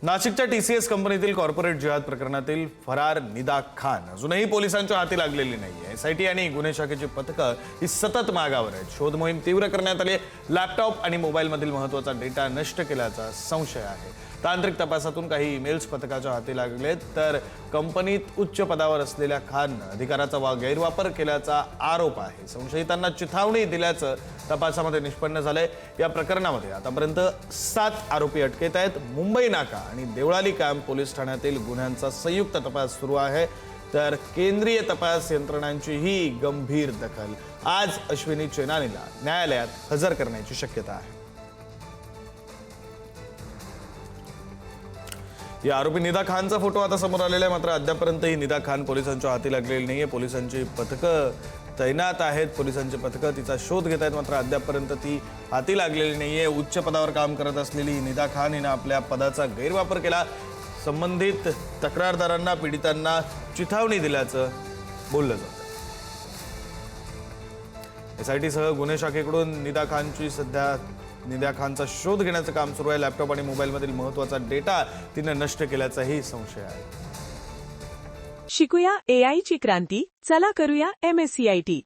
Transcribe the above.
नाशिकच्या टीसीएस कंपनीतील कॉर्पोरेट जिहाद प्रकरणातील फरार निदा खान अजूनही पोलिसांच्या हाती लागलेली नाहीये। एसआयटी आणि गुन्हे शाखेची पथकं ही सतत मागावर आहेत। शोध मोहीम तीव्र करण्यात आली। लॅपटॉप आणि मोबाईलमधील महत्त्वाचा डेटा नष्ट केल्याचा संशय आहे। तांत्रिक तपासातून काही ईमेल्स पथकाच्या हाती लागलेत, तर कंपनीत उच्च पदावर असलेल्या खाननं अधिकाराचा गैरवापर केल्याचा आरोप आहे। संशयितांना चिथावणी दिल्याचं तपासामध्ये निष्पन्न झालंय। या प्रकरणामध्ये आतापर्यंत 7 आरोपी अटकेत आहेत। मुंबई नाका आणि देवळाली कॅम्प पोलीस ठाण्यातील गुन्ह्यांचा संयुक्त तपास सुरू आहे, तर केंद्रीय तपास यंत्रणांचीही गंभीर दखल। आज अश्विनी चेनानीला न्यायालयात हजर करण्याची शक्यता आहे। या आरोपी निदा खानचा फोटो आता समोर आलेला आहे, मात्र अद्यापर्यंतही निदा खान पोलिसांच्या हाती लागलेली नाहीये। पोलिसांची पथकं तैनात आहेत, पोलिसांची पथकं तिचा शोध घेत आहेत, मात्र अद्यापर्यंत ती हाती लागलेली नाहीये। उच्च पदावर काम करत असलेली निदा खान हिने आपल्या पदाचा गैरवापर केला, संबंधित तक्रारदारांना पीडितांना चिथावणी दिल्याचं बोललं जातं। एसआयटीसह गुन्हे शाखेकडून निदा खानचा शोध घेण्याचं काम सुरू आहे। लॅपटॉप आणि मोबाईलमधील महत्त्वाचा डेटा तिने नष्ट केल्याचाही संशय आहे। शिकूया AI ची क्रांती, चला करूया MSCIT।